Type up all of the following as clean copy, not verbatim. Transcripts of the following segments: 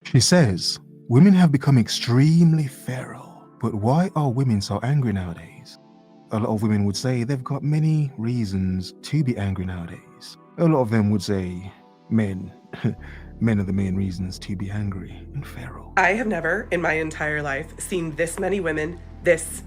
She says, women have become extremely feral, but why are women so angry nowadays? A lot of women would say they've got many reasons to be angry nowadays. A lot of them would say men. Men are the main reasons to be angry and feral. I have never in my entire life seen this many women this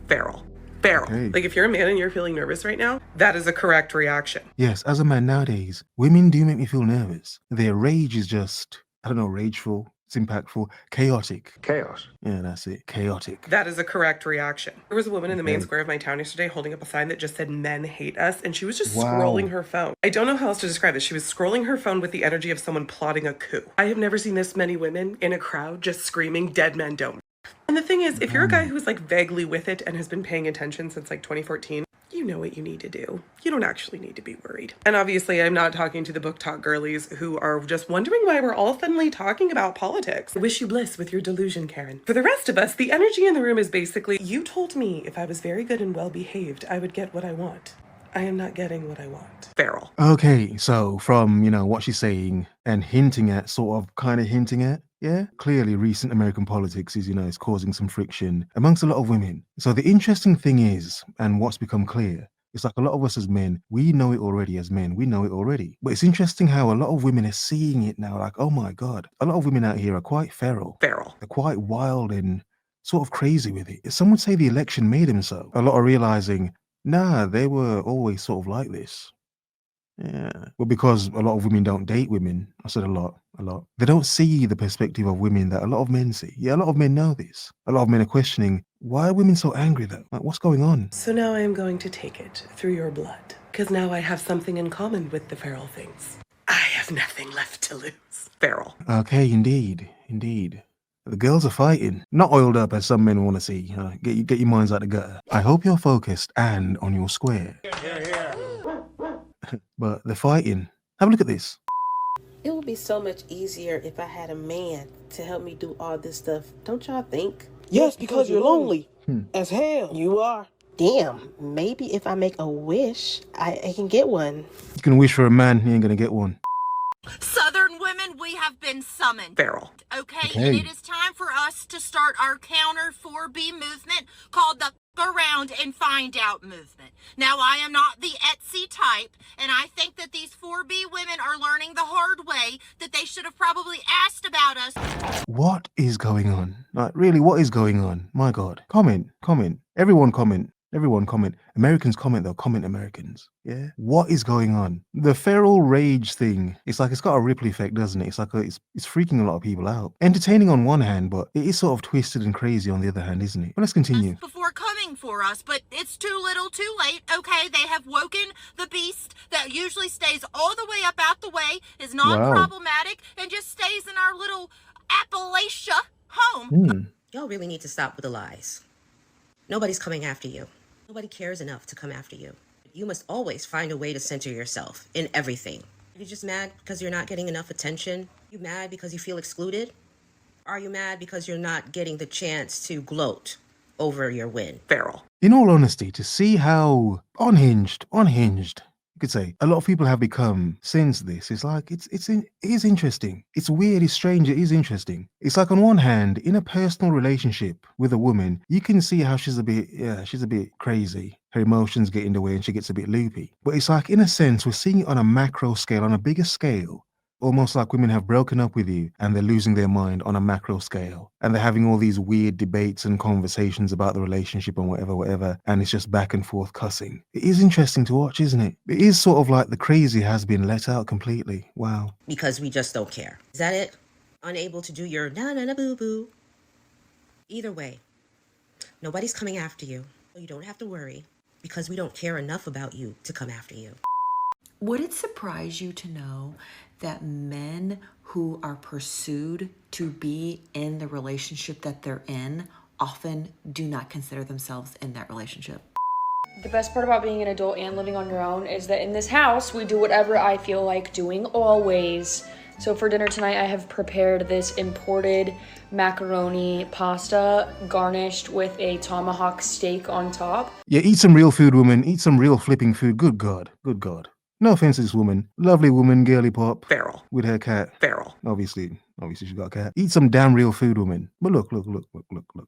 feral. Okay. Like if you're a man and you're feeling nervous right now, that is a correct reaction. Yes, as a man nowadays, women do make me feel nervous. Their rage is just, I don't know, rageful. It's impactful, chaotic. Chaos. Yeah, that's it. Chaotic. That is a correct reaction. There was a woman in the main square of my town yesterday holding up a sign that just said "Men hate us," and she was just scrolling her phone. I don't know how else to describe this. She was scrolling her phone with the energy of someone plotting a coup. I have never seen this many women in a crowd just screaming "Dead men don't." And the thing is, if you're a guy who's like vaguely with it and has been paying attention since like 2014, you know what you need to do. You don't actually need to be worried. And obviously, I'm not talking to the book talk girlies who are just wondering why we're all suddenly talking about politics. I wish you bliss with your delusion, Karen. For the rest of us, the energy in the room is basically, you told me if I was very good and well behaved, I would get what I want. I am not getting what I want. Feral. Okay, so from, what she's saying and hinting at, kind of hinting at, yeah, clearly recent American politics is causing some friction amongst a lot of women. So the interesting thing is, and what's become clear, it's like a lot of us as men, we know it already as men, we know it already. But it's interesting how a lot of women are seeing it now, like, oh my God, a lot of women out here are quite feral. Feral. They're quite wild and sort of crazy with it. Some would say the election made them so. A lot are realizing, nah, they were always sort of like this. Yeah. Well, because a lot of women don't date women, I said a lot. They don't see the perspective of women that a lot of men see. Yeah, a lot of men know this. A lot of men are questioning, why are women so angry though? Like, what's going on? So now I am going to take it through your blood, because now I have something in common with the feral things. I have nothing left to lose. Feral. Okay, indeed. The girls are fighting, not oiled up as some men want to see. Get your minds out the gutter. I hope you're focused and on your square. But they're fighting. Have a look at this. It would be so much easier if I had a man to help me do all this stuff. Don't y'all think? Yes, because you're lonely. As hell. You are. Damn, maybe if I make a wish, I can get one. You can wish for a man, you ain't gonna get one. Southern women, we have been summoned. Feral. Okay, and it is time for us to start our counter 4B movement called the Around and Find Out movement. Now, I am not the Etsy type, and I think that these 4B women are learning the hard way that they should have probably asked about us. What is going on? Like, really, what is going on? My God. Comment. Everyone comment. Americans comment though. Comment Americans. Yeah. What is going on? The feral rage thing. It's like it's got a ripple effect, doesn't it? It's like it's freaking a lot of people out. Entertaining on one hand, but it is sort of twisted and crazy on the other hand, isn't it? But let's continue. Before coming for us, but it's too little, too late. Okay, they have woken the beast that usually stays all the way up out the way, is non-problematic, and just stays in our little Appalachia home. Y'all really need to stop with the lies. Nobody's coming after you. Nobody cares enough to come after you. You must always find a way to center yourself in everything. Are you just mad because you're not getting enough attention? You mad because you feel excluded? Are you mad because you're not getting the chance to gloat over your win? Feral. In all honesty, to see how unhinged, you could say, a lot of people have become since this. It's like, it is interesting. It's weird, it's strange, it is interesting. It's like on one hand, in a personal relationship with a woman, you can see how she's a bit crazy. Her emotions get in the way and she gets a bit loopy. But it's like, in a sense, we're seeing it on a macro scale, on a bigger scale. Almost like women have broken up with you and they're losing their mind on a macro scale. And they're having all these weird debates and conversations about the relationship and whatever. And it's just back and forth cussing. It is interesting to watch, isn't it? It is sort of like the crazy has been let out completely. Wow. Because we just don't care. Is that it? Unable to do your na boo boo. Either way, nobody's coming after you. You don't have to worry because we don't care enough about you to come after you. Would it surprise you to know that men who are pursued to be in the relationship that they're in often do not consider themselves in that relationship? The best part about being an adult and living on your own is that in this house, we do whatever I feel like doing always. So for dinner tonight, I have prepared this imported macaroni pasta garnished with a tomahawk steak on top. Yeah, eat some real food, woman. Eat some real flipping food. Good God. No offense to this woman. Lovely woman, girly pop. Feral. With her cat. Feral. Obviously she's got a cat. Eat some damn real food, woman. But look.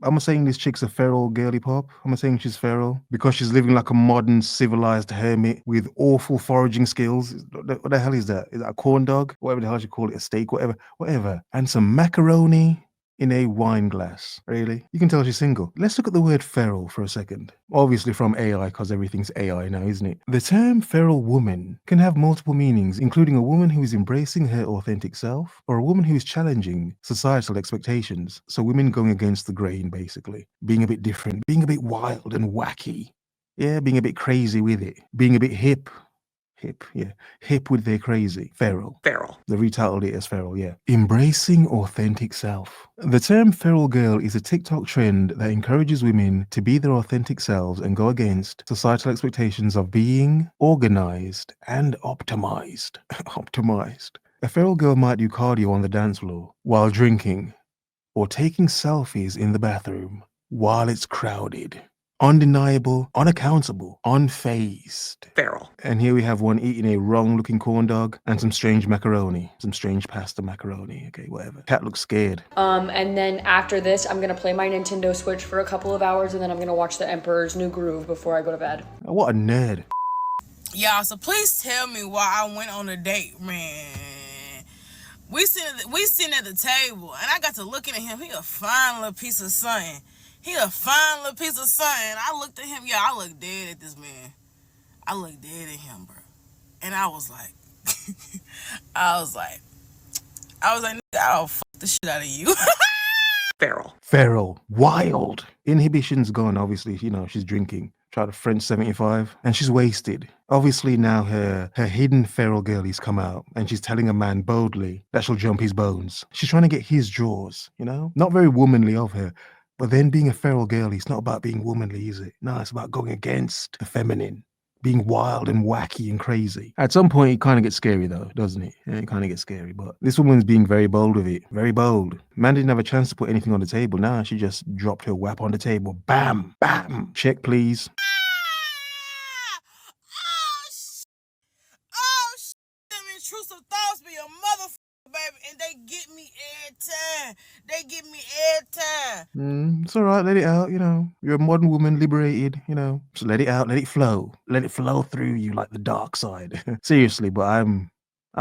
I'm not saying this chick's a feral girly pop. I'm not saying she's feral because she's living like a modern civilized hermit with awful foraging skills. What the hell is that? Is that a corn dog? Whatever the hell you call it, a steak, whatever. And some macaroni in a wine glass. Really? You can tell she's single. Let's look at the word feral for a second. Obviously from AI, because everything's AI now, isn't it? The term feral woman can have multiple meanings, including a woman who is embracing her authentic self, or a woman who is challenging societal expectations. So women going against the grain, basically. Being a bit different, being a bit wild and wacky. Yeah, being a bit crazy with it. Being a bit hip, yeah. Hip with their crazy. Feral. They retitled it as feral, yeah. Embracing authentic self. The term feral girl is a TikTok trend that encourages women to be their authentic selves and go against societal expectations of being organized and optimized. Optimized. A feral girl might do cardio on the dance floor while drinking or taking selfies in the bathroom while it's crowded. Undeniable, unaccountable, unfazed. Feral. And here we have one eating a wrong-looking corn dog and some strange macaroni, some strange pasta macaroni. Okay, whatever. Cat looks scared. And then after this, I'm gonna play my Nintendo Switch for a couple of hours, and then I'm gonna watch The Emperor's New Groove before I go to bed. What a nerd. Y'all, so please tell me why I went on a date, man. We sitting at the table, and I got to looking at him. He a fine little piece of something. I looked at him. Yeah, I looked dead at this man. I looked dead at him, bro. And I was like, nigga, I'll fuck the shit out of you. Feral. Wild. Inhibition's gone, obviously. You know, she's drinking. Tried a French 75. And she's wasted. Obviously now her hidden feral girlie's come out. And she's telling a man boldly that she'll jump his bones. She's trying to get his jaws, you know? Not very womanly of her. But then being a feral girlie, it's not about being womanly, is it? No, it's about going against the feminine. Being wild and wacky and crazy. At some point, it kind of gets scary, though, doesn't it? Yeah, it kind of gets scary. But this woman's being very bold with it. Very bold. Man didn't have a chance to put anything on the table. Nah, she just dropped her whap on the table. Bam! Bam! Check, please. Them intrusive thoughts be a motherfucker, baby, and they get me every time. It's all right. Let it out, you know. You're a modern woman, liberated, you know. So let it out. Let it flow. Let it flow through you like the dark side. Seriously, but I'm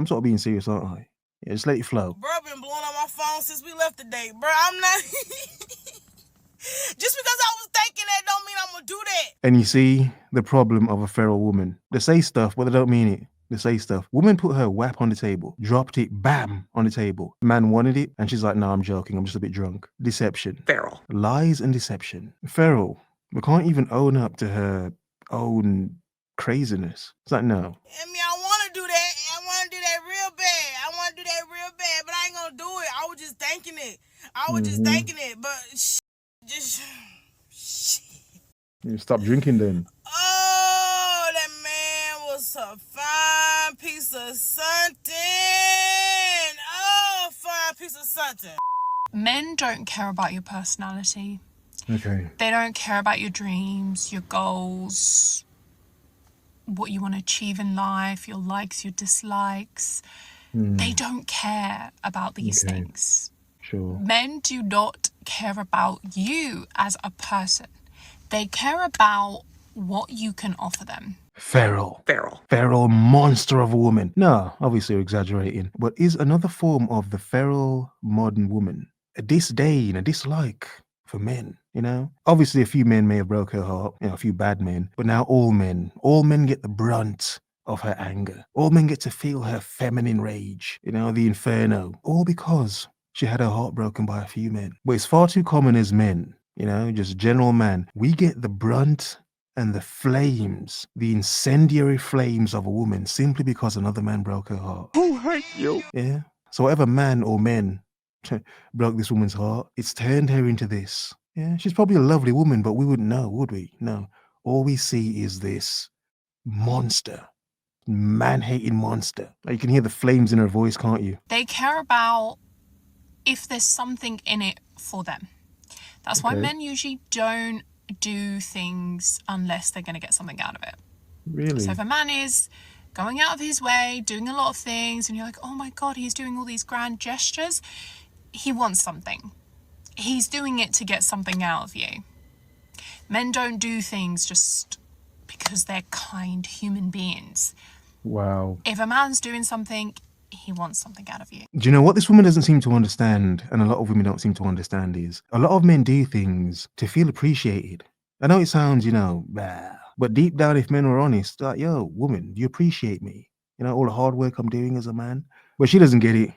sort of being serious, aren't I? Yeah, just let it flow. Bro, been blowing on my phone since we left the date, bro. I'm not... Just because I was thinking that don't mean I'm gonna do that. And you see the problem of a feral woman. They say stuff, but they don't mean it. They say stuff. Woman put her whap on the table, dropped it, bam, on the table. Man wanted it, and she's like, no, I'm joking. I'm just a bit drunk. Deception. Feral. Lies and deception. Feral. We can't even own up to her own craziness. It's like, no. I mean, I want to do that. I want to do that real bad. But I ain't gonna do it. I was just thinking it. But You stop drinking then. Oh, that man was a fine piece of something. Men don't care about your personality. Okay. They don't care about your dreams, your goals, what you want to achieve in life, your likes, your dislikes. They don't care about these things. Sure. Men do not care about you as a person. They care about what you can offer them. Feral monster of a woman. No, obviously you're exaggerating, but is another form of the feral modern woman a disdain, a dislike for men, you know? Obviously a few men may have broke her heart, you know, a few bad men, but now all men get the brunt of her anger. All men get to feel her feminine rage, you know, the inferno, all because she had her heart broken by a few men. But it's far too common as men, you know, just general man. We get the brunt and the flames, the incendiary flames of a woman simply because another man broke her heart. Who hurt you? Yeah. So whatever man or men broke this woman's heart, it's turned her into this. Yeah. She's probably a lovely woman, but we wouldn't know, would we? No. All we see is this monster, man-hating monster. You can hear the flames in her voice, can't you? They care about if there's something in it for them. That's why men usually don't do things unless they're going to get something out of it. Really? So if a man is going out of his way, doing a lot of things, and you're like, oh my God, he's doing all these grand gestures. He wants something. He's doing it to get something out of you. Men don't do things just because they're kind human beings. Wow. If a man's doing something, he wants something out of you. Do you know what this woman doesn't seem to understand, and a lot of women don't seem to understand, is a lot of men do things to feel appreciated. I know it sounds, bah, but deep down, if men were honest, like, yo, woman, do you appreciate me? All the hard work I'm doing as a man. But she doesn't get it.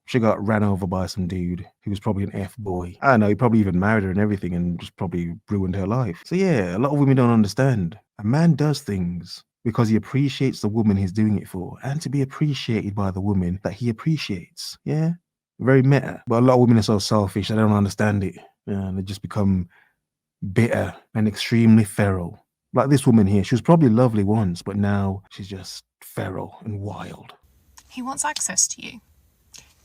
She got ran over by some dude who was probably an F-boy. I don't know, he probably even married her and everything and just probably ruined her life. So yeah, a lot of women don't understand. A man does things because he appreciates the woman he's doing it for, and to be appreciated by the woman that he appreciates. Yeah? Very meta. But a lot of women are so selfish, they don't understand it. They just become bitter and extremely feral. Like this woman here, she was probably lovely once, but now she's just feral and wild. He wants access to you.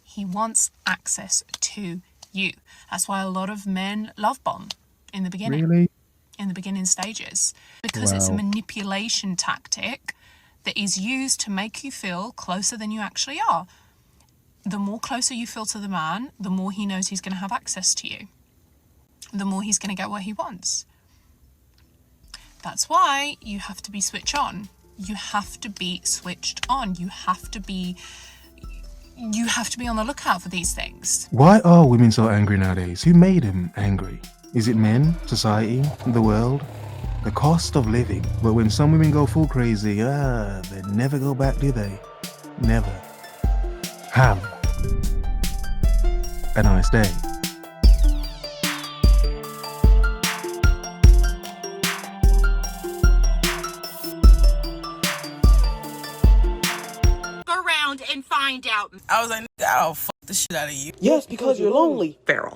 He wants access to you. That's why a lot of men love bomb in the beginning. Really? In the beginning stages. Because it's a manipulation tactic that is used to make you feel closer than you actually are. The more closer you feel to the man, the more he knows he's going to have access to you. The more he's going to get what he wants. That's why you have to be switched on. You have to be switched on. You have to be on the lookout for these things. Why are women so angry nowadays? Who made them angry? Is it men, society, the world? The cost of living. But when some women go full crazy, they never go back, do they? Never. Have a nice day. Around and find out. I was like, nigga, I'll fuck the shit out of you. Yes, because you're lonely. Feral.